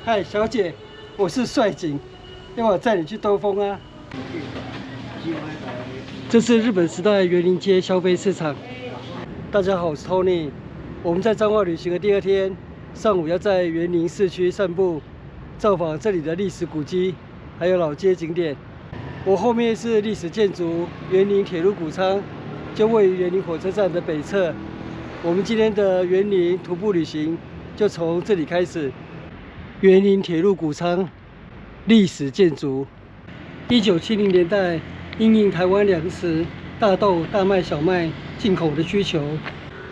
嗨，小姐，我是帥警，要我載你去兜風啊？這是日本時代園林街消費市場。大家好，我是 Tony。我們在彰化旅行的第二天，上午要在園林市區散步，造訪這裡的歷史古蹟，還有老街景點。我後面是歷史建築園林鐵路谷倉，就位於園林火車站的北側。我們今天的園林徒步旅行就從這裡開始。園林鐵路谷倉歷史建築，1970年代因應台灣糧食、大豆、大麥、小麥進口的需求，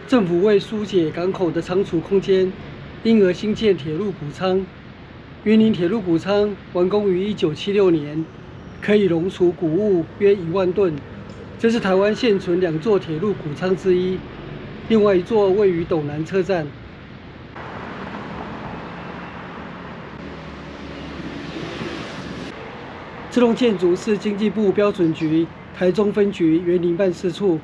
政府為疏解港口的倉儲空間，因而興建鐵路谷倉。園林鐵路谷倉完工於1976年，可以容儲谷物約1萬噸，這是台灣現存2座鐵路谷倉之一。另外一座位於斗南車站。這棟建築是經濟部標準局台中分局園林辦事處，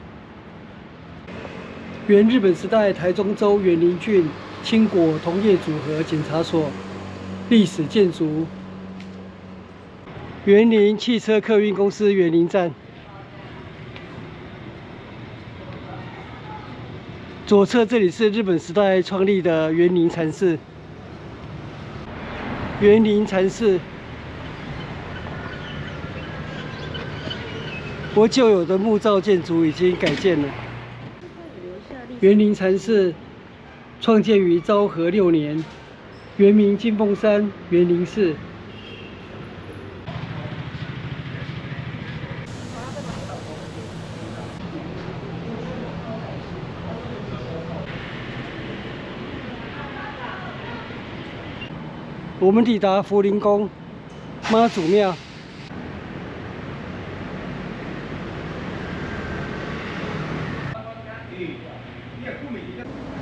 原日本時代台中州園林郡青果同業組合檢查所歷史建築。園林汽車客運公司園林站，左側這裡是日本時代創立的園林禪寺。園林禪寺。我舊有的木造建築已經改建了。園林禪寺創建於昭和6年，原名金鳳山園林寺。我們抵達福陵宮媽祖廟。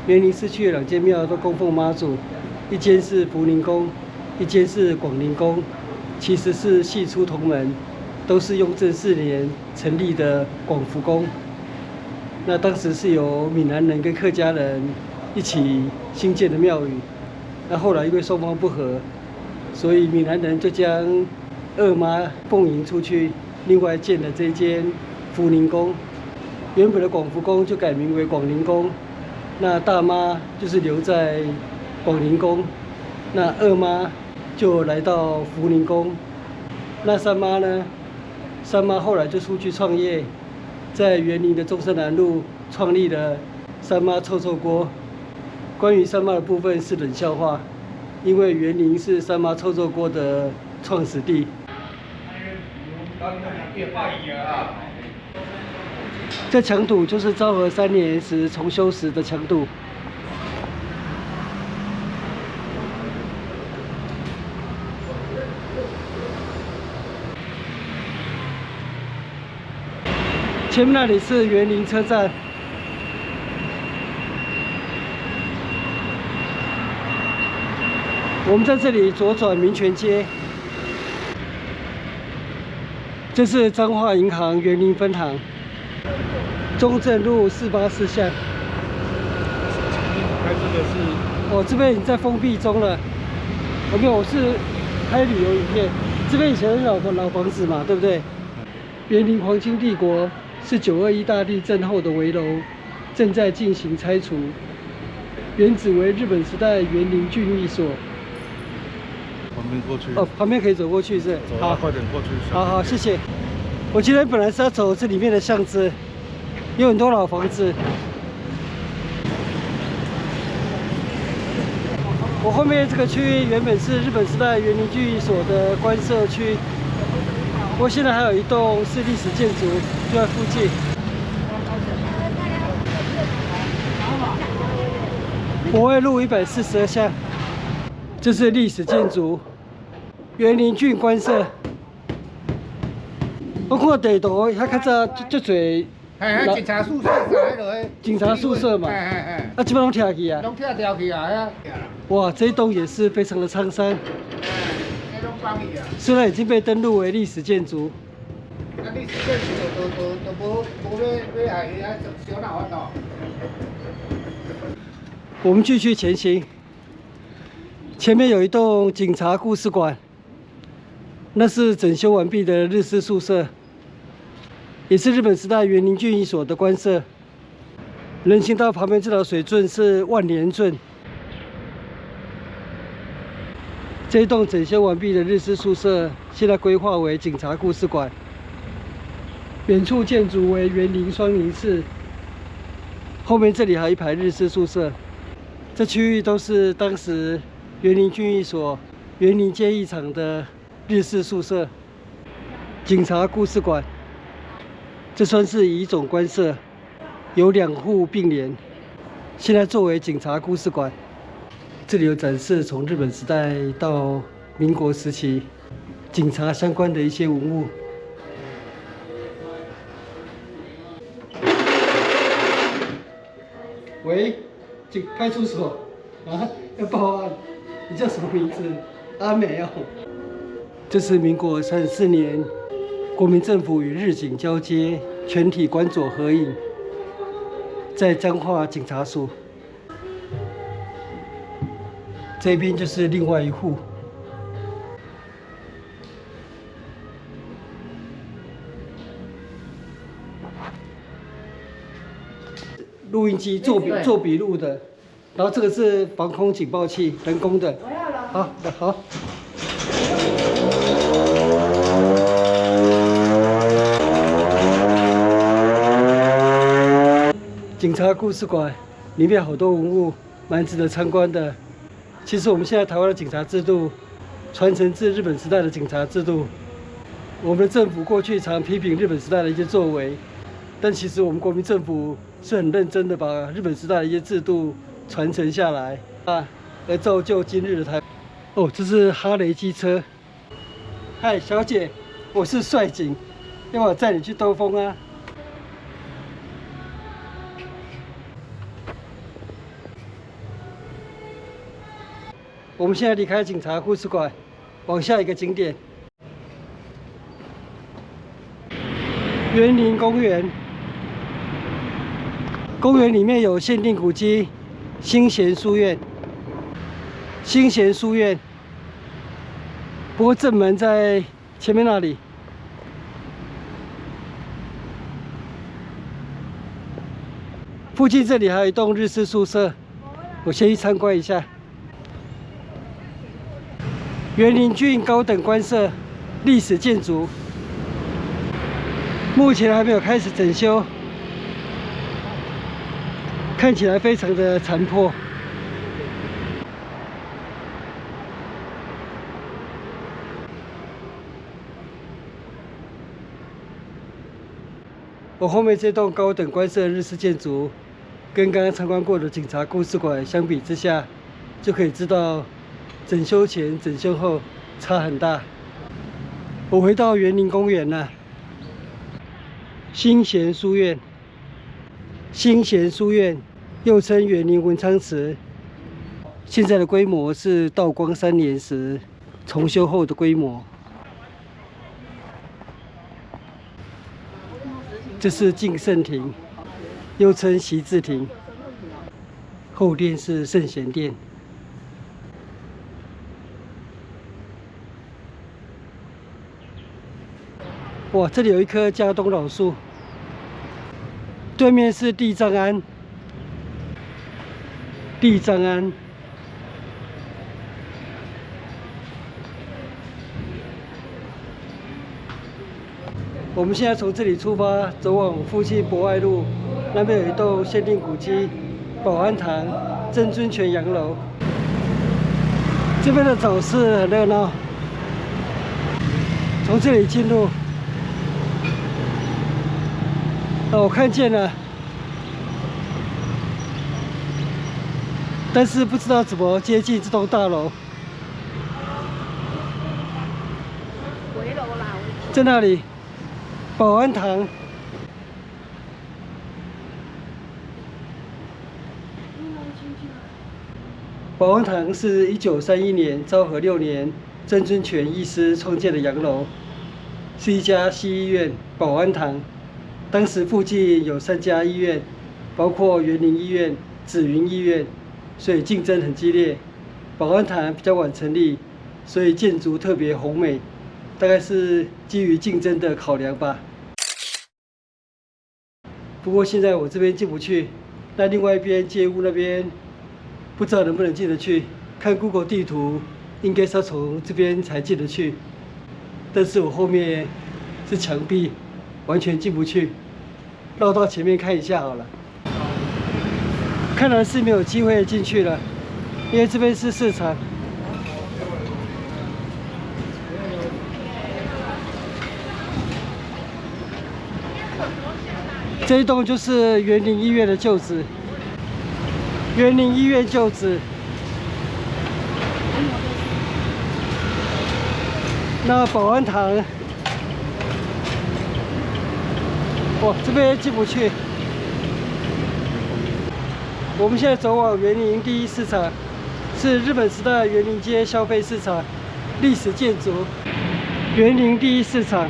園林市區的2間廟都供奉媽祖，一間是福陵宮，一間是廣寧宮，其實是系出同門，都是雍正4年成立的廣福宮。那當時是由閩南人跟客家人一起興建的廟宇，那後來因為雙方不和，所以閩南人就將二媽奉迎出去，另外建了這間福陵宮。原本的廣福宮就改名為廣寧宮。那大媽就是留在廣寧宮，那二媽就來到福陵宮。那三媽呢？三媽後來就出去創業，在園林的中山南路創立了三媽臭臭鍋。關於三媽的部分是冷笑話，因為園林是三媽臭臭鍋的創始地。這牆土就是昭和3年時重修時的牆土。前面那裡是園林車站。我們在這裡左轉民權街。這是彰化銀行園林分行。中正路484巷。開這個是，哦，這邊已經在封閉中了。沒有，我是拍旅遊影片。這邊以前是老房子嘛，對不對？園林皇親帝國是921大地震後的危樓，正在進行拆除。原址為日本時代園林郡役所。旁邊過去。哦，旁邊可以走過去是？好，快點過去。好，謝謝。我今天本來是要走這裡面的巷子。有很多老房子。我後面這個區域原本是日本時代園林郡役所的官舍區，不過現在還有一棟是歷史建築，就在附近。博愛路142巷，這是歷史建築，園林郡官舍。我看地圖，遐較早足濟。警察宿舍在迄落。警察宿舍嘛。啊，基本攏拆去啊。攏拆去啊！哇，這一棟也是非常的滄桑。雖然已經被登錄為歷史建築。歷史建築都無要害伊啊，小鬧法度。我們繼續前行。前面有一棟警察故事館，那是整修完畢的日式宿舍，也是日本時代員林郡役所的官舍。人行道旁邊這條水圳是萬年圳。這一棟整修完畢的日式宿舍，現在規劃為警察故事館。遠處建築為員林雙寧式，後面這裡還有一排日式宿舍。這區域都是當時員林郡役所員林監獄場的日式宿舍。警察故事館，這算是乙種官舍，有2戶並聯，現在作為警察故事館。這裡有展示從日本時代到民國時期警察相關的一些文物。喂，派出所啊，要報案。你叫什麼名字？阿美哦。這是民國34年，國民政府與日警交接，全體官佐合影，在彰化警察署。這邊就是另外一戶。錄音機做筆錄的，然後這個是防空警報器，人工的。好，好。警察故事館裡面好多文物，蠻值得參觀的。其實我們現在台灣的警察制度，傳承自日本時代的警察制度。我們的政府過去常批評日本時代的一些作為，但其實我們國民政府是很認真的把日本時代的一些制度傳承下來啊，而造就今日的台。哦，這是哈雷機車。嗨，小姐，我是帥警，要不要載你去兜風啊？我們現在離開警察故事館，往下一個景點——員林公園。公園裡面有限定古蹟新賢書院。新賢書院，不過正門在前面那裡。附近這裡還有一棟日式宿舍，我先去參觀一下。員林郡高等官舍，歷史建築，目前還沒有開始整修，看起來非常的殘破。我後面這棟高等官舍日式建築，跟剛刚參觀過的警察故事館相比之下，就可以知道整修前、整修後差很大。我回到員林公園了。新賢書院，新賢書院又稱員林文昌祠，現在的規模是道光3年時重修後的規模。這是敬聖亭，又稱習字亭，後殿是聖賢殿。哇，這裡有一棵家東老樹，對面是地藏庵。地藏庵，我們現在從這裡出發，走往復興博愛路，那邊有一棟限定古蹟保安堂曾尊泉洋樓。這邊的早市很熱鬧，從這裡進入。我看見了，但是不知道怎麼接近這棟大樓。回樓啦，在那裡，保安堂。保安堂是1931年昭和6年曾尊泉医師創建的洋樓，是一家西醫院保安堂。當時附近有3家醫院，包括員林醫院、紫雲醫院，所以競爭很激烈。保安堂比較晚成立，所以建築特別宏美，大概是基於競爭的考量吧。不過現在我這邊進不去，那另外一邊街屋那邊不知道能不能進得去。看 Google 地圖，應該是要從這邊才進得去，但是我後面是牆壁，完全進不去。繞到前面看一下好了。看來是沒有機會進去了，因為這邊是市場。這一棟就是員林醫院的舊址，員林醫院舊址。那保安堂，哇，這邊進不去。我們現在走往员林第一市場，是日本时代员林街消費市場，歷史建築，员林第一市場。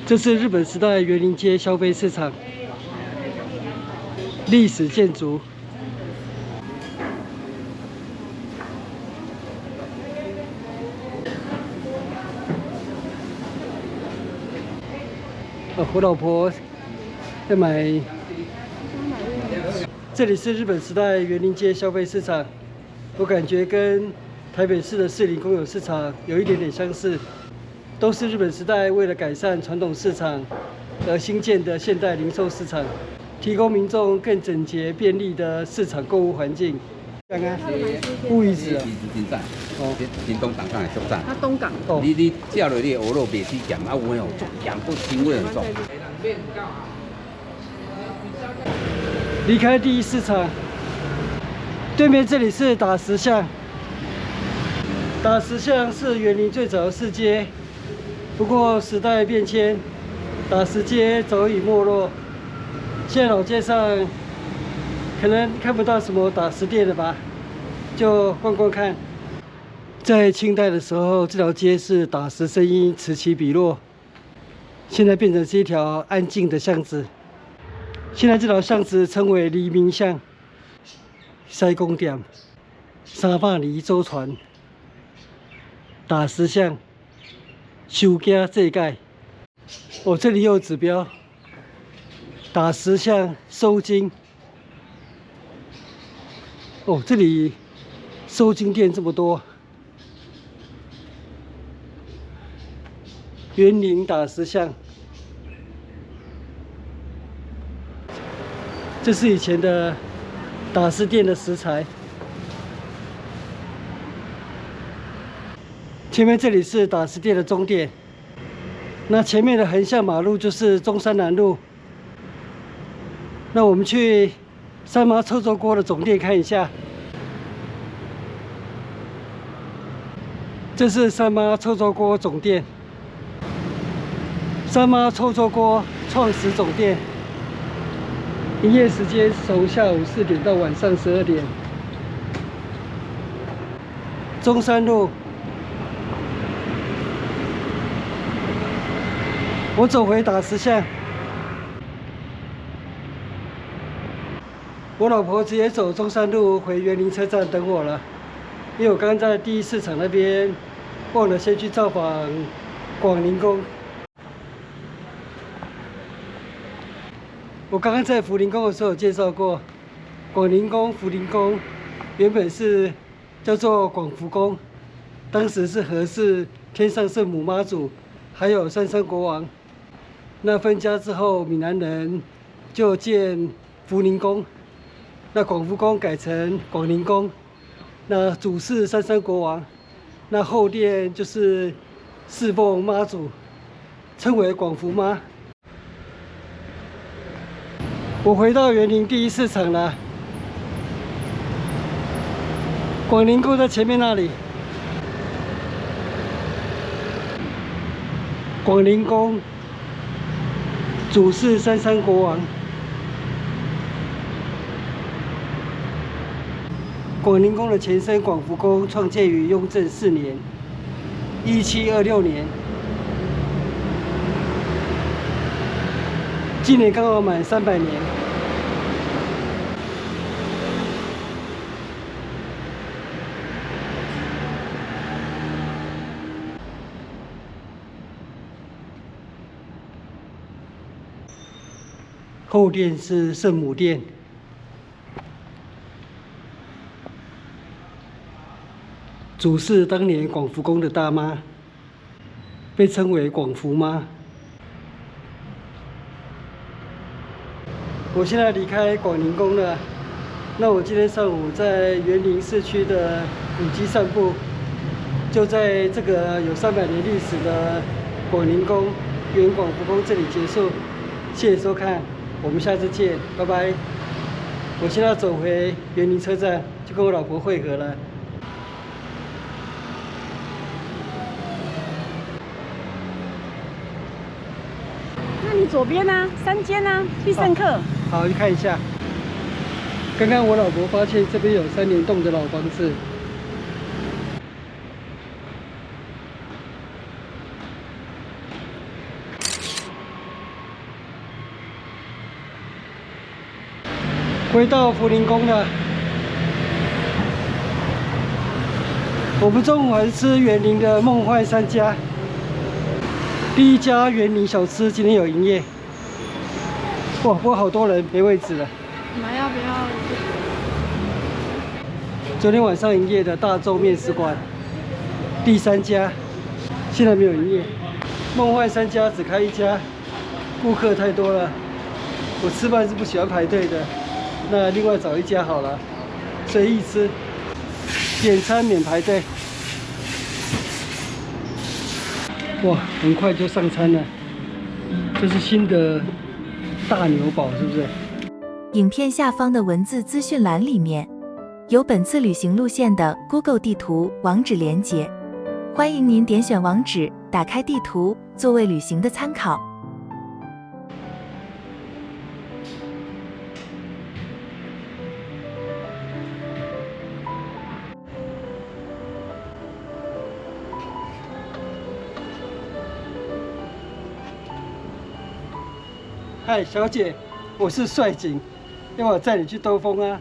這是日本时代员林街消費市場，歷史建築。我老婆在買。這裡是日本时代员林街消費市場，我感覺跟台北市的士林公有市場有一點點相似。都是日本时代為了改善傳統市場而新建的現代零售市場，提供民眾更整潔便利的市場購物環境。剛剛烏魚子啊，哦，屏東港的所在。它東港。哦，你叫了你的鵝肉袂起鹹，啊有迄種足鹹，不腥味很重。離開第一市場，對面這裡是打石巷。打石巷是員林最早的市街。不過時代變遷，打石街早已沒落。現在老街上可能看不到什麼打石店了吧？就逛逛看。在清代的時候，這條街是打石聲音此起彼落，現在變成是一條安靜的巷子。現在這條巷子稱為黎明巷、西宮店、300里舟船、打石巷。收驚這界，哦，這裡又有指標，打石巷收金。哦，這裡收金店這麼多，員林打石巷，這是以前的打石店的食材。前面這裡是打石店的終點，那前面的橫向馬路就是中山南路。那我們去三媽臭粥鍋的總店看一下。這是三媽臭粥鍋總店，三媽臭粥鍋創始總店，營業時間從下午4點到晚上12點。中山路。我走回打石巷，我老婆直接走中山路回员林車站等我了，因為我剛剛在第一市場那邊忘了先去造訪廣寧宮。我剛剛在福臨宮的時候有介紹過，廣寧宮、福臨宮原本是叫做廣福宮，當時是合祀天上聖母媽祖，還有三山國王。那分家之後，閩南人就建福寧宮，那廣福宮改成廣寧宮。那主祀三山國王，那後殿就是侍奉媽祖，稱為廣福媽。我回到員林第一市場了，廣寧宮在前面那裡。廣寧宮主祀三山國王。廣寧宮的前身廣福宮創建於雍正4年（1726年）。今年剛好滿300年。後殿是聖母殿，主是當年廣福宮的大媽，被稱為廣福媽。我現在離開廣寧宮了，那我今天上午在員林市區的古蹟散步，就在這個有300年歷史的廣寧宮原廣福宮這裡結束。謝謝收看。我們下次見，拜拜。我現在要走回員林車站，就跟我老婆會合了。那你左邊呢？3間呢？必勝客。好，去看一下。剛剛我老婆發現這邊有3連棟的老房子。回到福寧宮了。我們中午還是吃員林的夢幻3家。第一家員林小吃今天有營業。哇，不過好多人沒位置了。你們要不要？昨天晚上營業的大眾面食館，第3家，現在沒有營業。夢幻3家只開1家，顧客太多了。我吃飯是不喜歡排隊的。那另外找1家好了，隨意吃，點餐免排隊。哇，很快就上餐了。這是新的大牛堡，是不是？影片下方的文字資訊欄裡面有本次旅行路線的 Google 地圖網址連結，歡迎您點選網址，打開地圖，作為旅行的參考。嗨，小姐，我是帥景，要我載你去兜風啊？